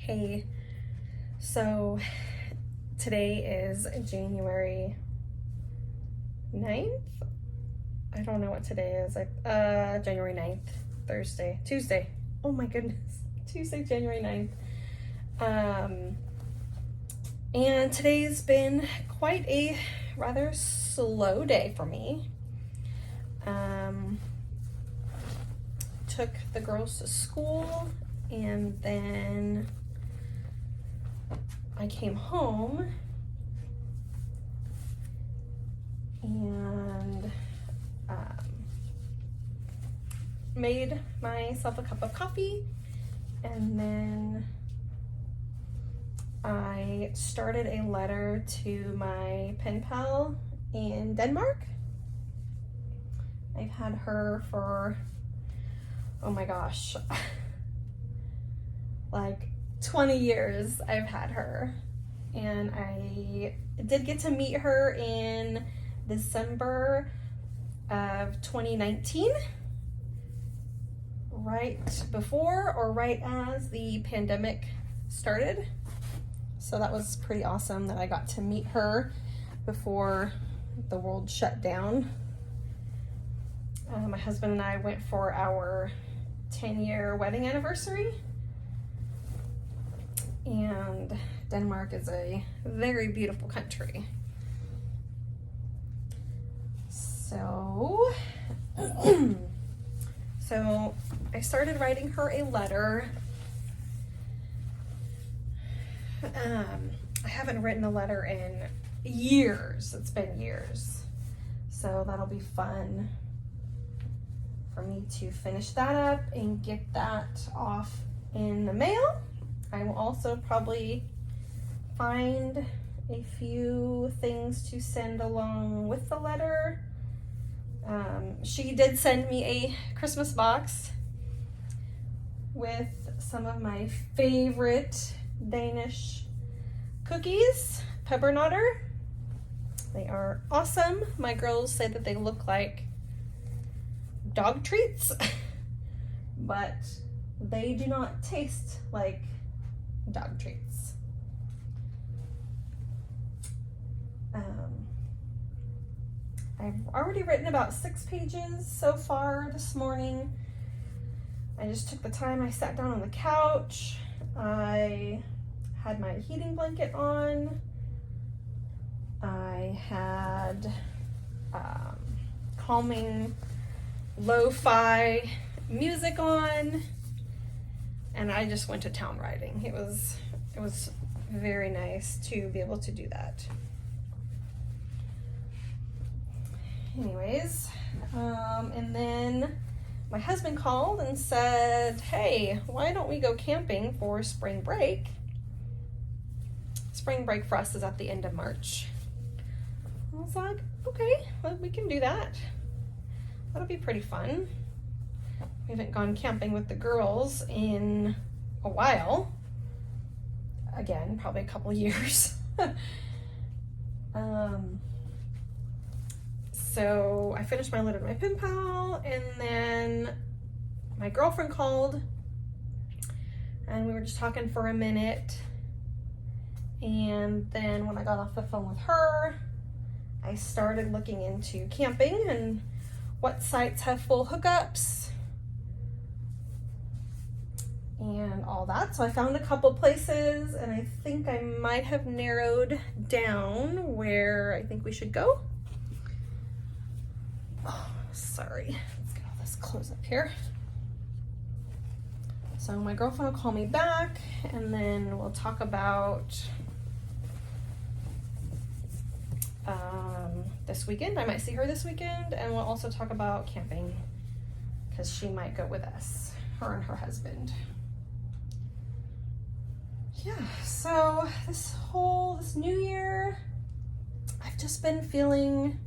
Hey, so today is January 9th. I don't know what today is. January 9th, Tuesday. Oh my goodness. Tuesday, January 9th. And today's been quite a rather slow day for me. Took the girls to school and then I came home and made myself a cup of coffee, and then I started a letter to my pen pal in Denmark. I've had her for, oh my gosh, like 20 years I've had her, and I did get to meet her in December of 2019, right before or right as the pandemic started. So that was pretty awesome that I got to meet her before the world shut down. My husband and I went for our 10-year wedding anniversary. And Denmark is a very beautiful country. So, I started writing her a letter. I haven't written a letter in years. It's been years. So that'll be fun for me to finish that up and get that off in the mail. I will also probably find a few things to send along with the letter. She did send me a Christmas box with some of my favorite Danish cookies, peppernotter. They are awesome. My girls say that they look like dog treats, but they do not taste like dog treats. I've already written about 6 pages so far this morning. I just took the time, I sat down on the couch, I had my heating blanket on, I had calming lo-fi music on, and I just went to town writing. It was very nice to be able to do that. Anyways, and then my husband called and said, hey, why don't we go camping for spring break? Spring break for us is at the end of March. I was like, okay, well, we can do that. That'll be pretty fun. We haven't gone camping with the girls in a while. Again, probably a couple years. So I finished my letter to my pen pal, and then my girlfriend called, and we were just talking for a minute. And then when I got off the phone with her, I started looking into camping and what sites have full hookups and all that. So I found a couple places, and I think I might have narrowed down where I think we should go. Oh, sorry. Let's get all this close up here. So my girlfriend will call me back, and then we'll talk about this weekend. I might see her this weekend, and we'll also talk about camping because she might go with us, her and her husband. Yeah, so this new year, I've just been feeling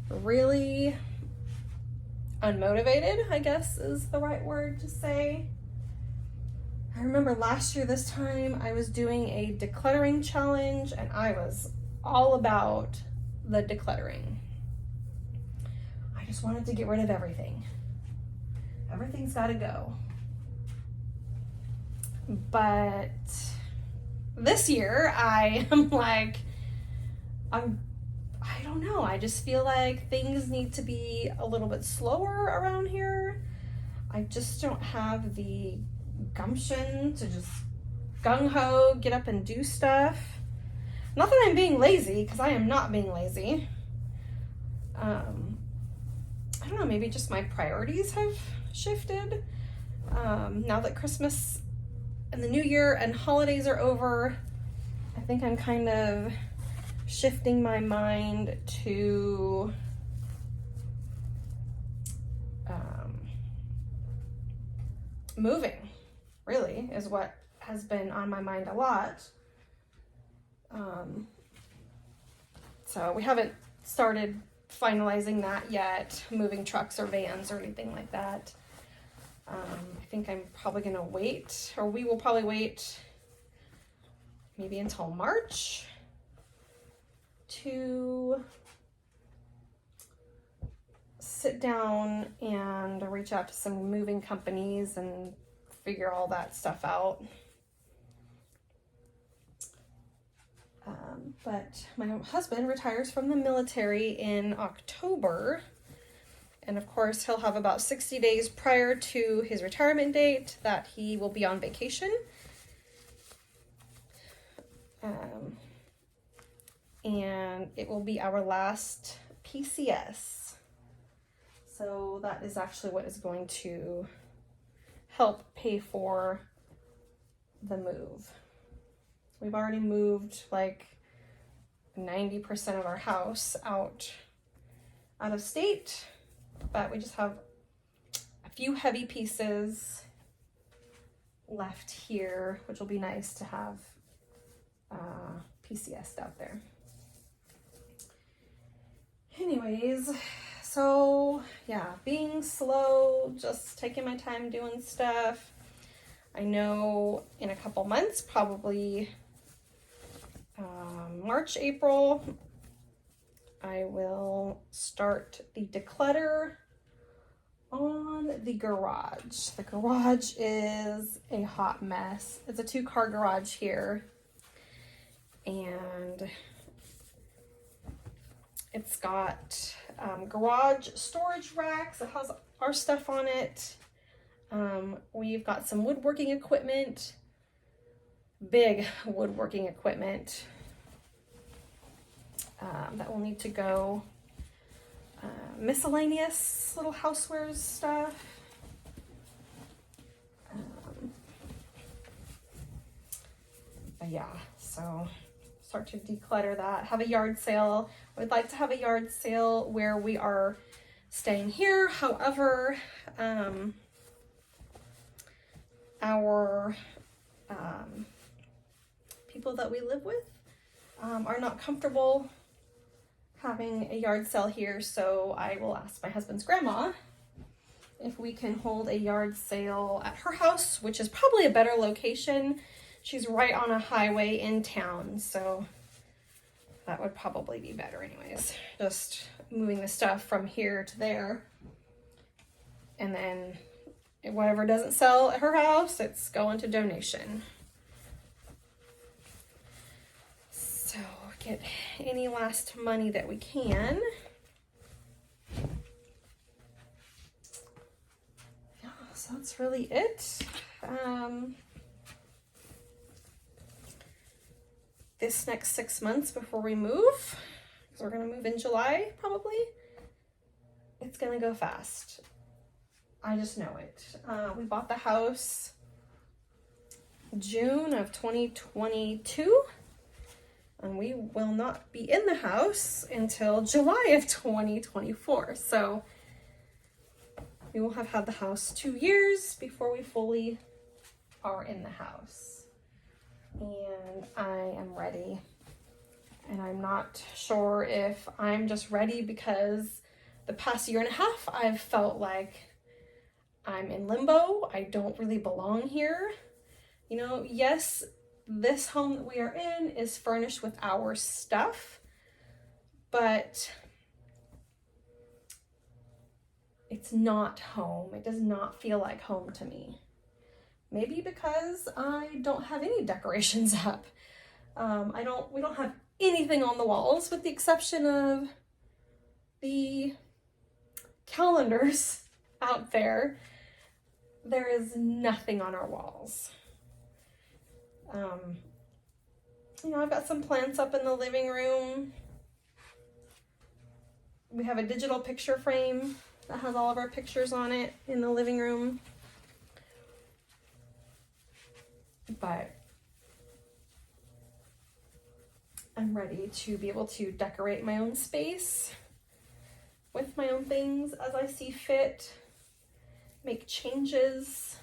really unmotivated, I guess is the right word to say. I remember last year this time I was doing a decluttering challenge, and I was all about the decluttering. I just wanted to get rid of everything. Everything's got to go. But this year I am like, I don't know. I just feel like things need to be a little bit slower around here. I just don't have the gumption to just gung-ho get up and do stuff. Not that I'm being lazy, because I am not being lazy. I don't know, maybe just my priorities have shifted. Now that Christmas and the New Year and holidays are over, I think I'm kind of shifting my mind to moving, really, is what has been on my mind a lot. So we haven't started finalizing that yet, moving trucks or vans or anything like that. I think I'm probably gonna wait, or we will probably wait maybe until March to sit down and reach out to some moving companies and figure all that stuff out. But my husband retires from the military in October, and of course he'll have about 60 days prior to his retirement date that he will be on vacation. And it will be our last PCS. So that is actually what is going to help pay for the move. We've already moved like 90% of our house out of state, but we just have a few heavy pieces left here, which will be nice to have PCS out there. Anyways, so yeah, being slow, just taking my time doing stuff. I know in a couple months, probably March, April, I will start the declutter on the garage. The garage is a hot mess. It's a 2-car garage here, and it's got garage storage racks that has our stuff on it. We've got some woodworking equipment, big woodworking equipment that will need to go. Miscellaneous little housewares stuff. But yeah, so start to declutter that. Have a yard sale. We'd like to have a yard sale where we are staying here. However, our people that we live with are not comfortable having a yard sale here, so I will ask my husband's grandma if we can hold a yard sale at her house, which is probably a better location. She's right on a highway in town, so that would probably be better anyways. Just moving the stuff from here to there, and then whatever doesn't sell at her house, it's going to donation. So get any last money that we can. Yeah, so that's really it. This next 6 months before we move, because we're going to move in July probably, it's going to go fast. I just know it. We bought the house June of 2022, and we will not be in the house until July of 2024. So we will have had the house 2 years before we fully are in the house. And I am ready. And I'm not sure if I'm just ready because the past year and a half I've felt like I'm in limbo. I don't really belong here. You know, yes, this home that we are in is furnished with our stuff, but it's not home. It does not feel like home to me. Maybe because I don't have any decorations up. We don't have anything on the walls with the exception of the calendars out there. There is nothing on our walls. You know, I've got some plants up in the living room. We have a digital picture frame that has all of our pictures on it in the living room. But I'm ready to be able to decorate my own space with my own things as I see fit, make changes.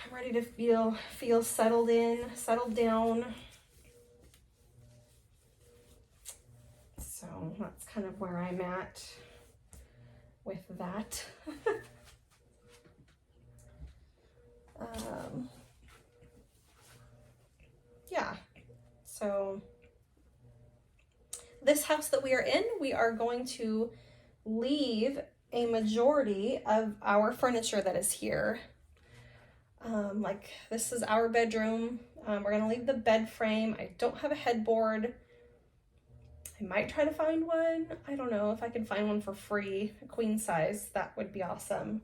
I'm ready to feel settled in, settled down. So that's kind of where I'm at with that. Yeah, so this house that we are in, we are going to leave a majority of our furniture that is here. Like this is our bedroom. We're gonna leave the bed frame. I don't have a headboard. I might try to find one. I don't know if I can find one for free, a queen size. That would be awesome.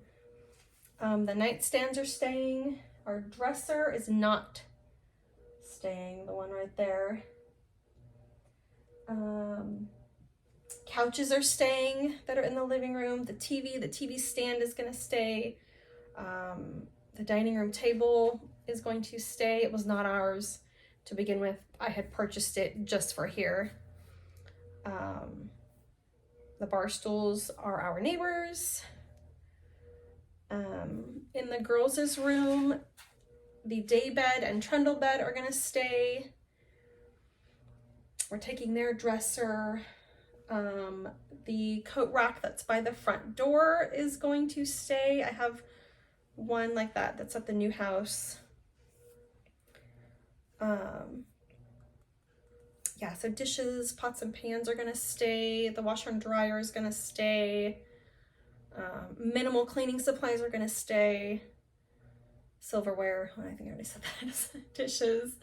The nightstands are staying. Our dresser is not staying, the one right there. Couches are staying that are in the living room. The TV stand is gonna stay. The dining room table is going to stay. It was not ours to begin with. I had purchased it just for here. The bar stools are our neighbors. In the girls' room, the day bed and trundle bed are gonna stay. We're taking their dresser. The coat rack that's by the front door is going to stay. I have one like that that's at the new house. Yeah, so dishes, pots and pans are gonna stay. The washer and dryer is gonna stay. Minimal cleaning supplies are gonna stay. Silverware, I think I already said that. Dishes.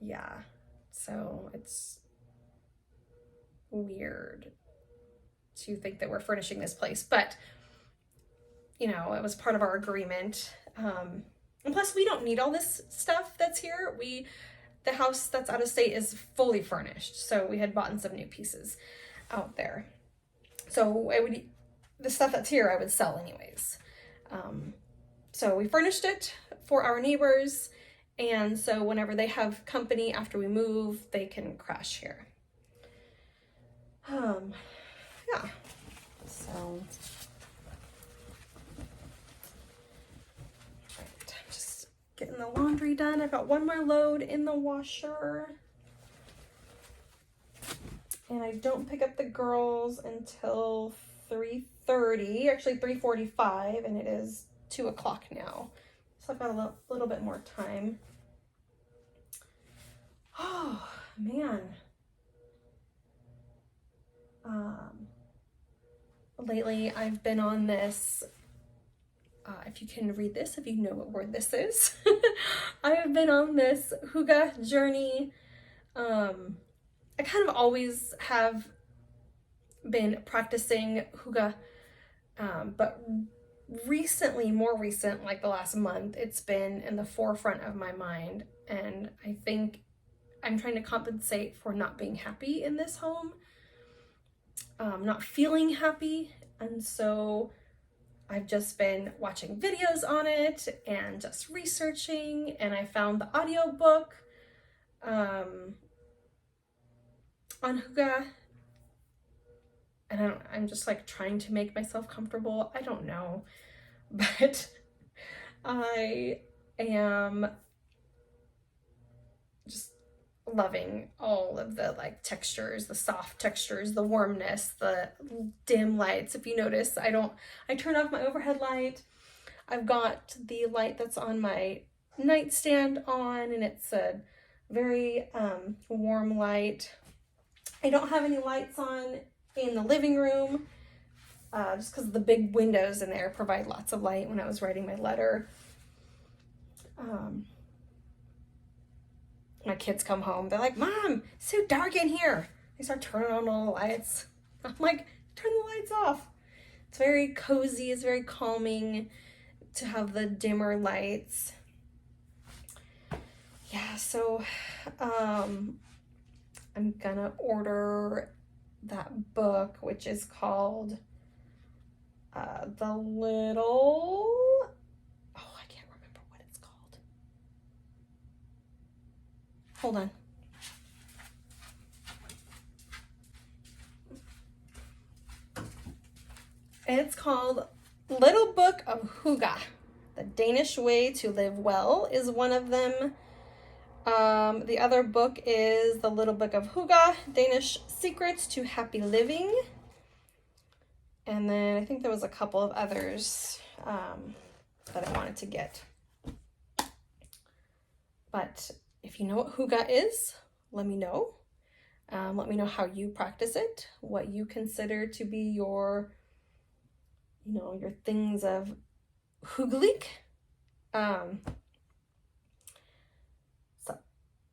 Yeah, so it's weird to think that we're furnishing this place, but you know, it was part of our agreement. And plus we don't need all this stuff that's here. The house that's out of state is fully furnished, so we had bought some new pieces out there. So the stuff that's here I would sell anyways. So we furnished it for our neighbors, and so whenever they have company after we move, they can crash here. Yeah, so right, just getting the laundry done. I've got one more load in the washer, and I don't pick up the girls until 3:30, actually 3:45, and it is 2 o'clock now, so I've got a little bit more time. Oh man. Lately I've been on this, if you can read this, if you know what word this is, I have been on this hygge journey. I kind of always have been practicing hygge, but recently, more recent, like the last month, it's been in the forefront of my mind, and I think I'm trying to compensate for not being happy in this home. Not feeling happy, and so I've just been watching videos on it and just researching, and I found the audiobook on hygge, and I'm just like trying to make myself comfortable. I don't know, but I am just loving all of the like textures, the soft textures, the warmness, the dim lights. If you notice, I turned off my overhead light. I've got the light that's on my nightstand on, and it's a very warm light. I don't have any lights on in the living room just because the big windows in there provide lots of light when I was writing my letter. My kids come home, they're like, Mom, it's so dark in here. They start turning on all the lights. I'm like, turn the lights off. It's very cozy, it's very calming to have the dimmer lights. Yeah, so I'm gonna order that book, which is called The Little, oh, I can't remember what it's called. Hold on. It's called Little Book of Hygge. The Danish Way to Live Well is one of them. The other book is The Little Book of Hygge, Danish Secrets to Happy Living. And then I think there was a couple of others that I wanted to get. But if you know what Hygge is, let me know. Let me know how you practice it, what you consider to be your, your things of hyggelig. So,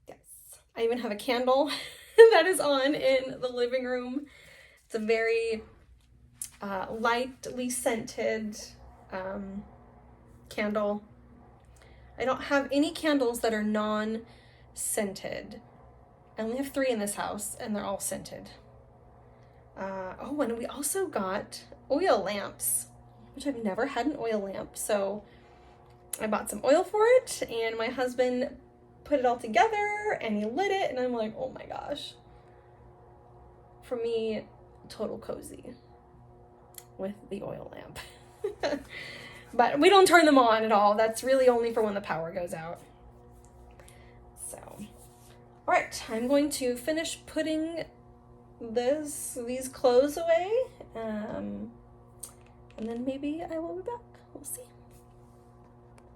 yes. I even have a candle that is on in the living room. It's a very lightly scented candle. I don't have any candles that are non-scented. I only have 3 in this house, and they're all scented. Oh, and we also got oil lamps, which I've never had an oil lamp. So I bought some oil for it, and my husband put it all together, and he lit it, and I'm like, oh my gosh. For me, total cozy with the oil lamp. But we don't turn them on at all. That's really only for when the power goes out. So, all right, I'm going to finish putting these clothes away, and then maybe I will be back. We'll see.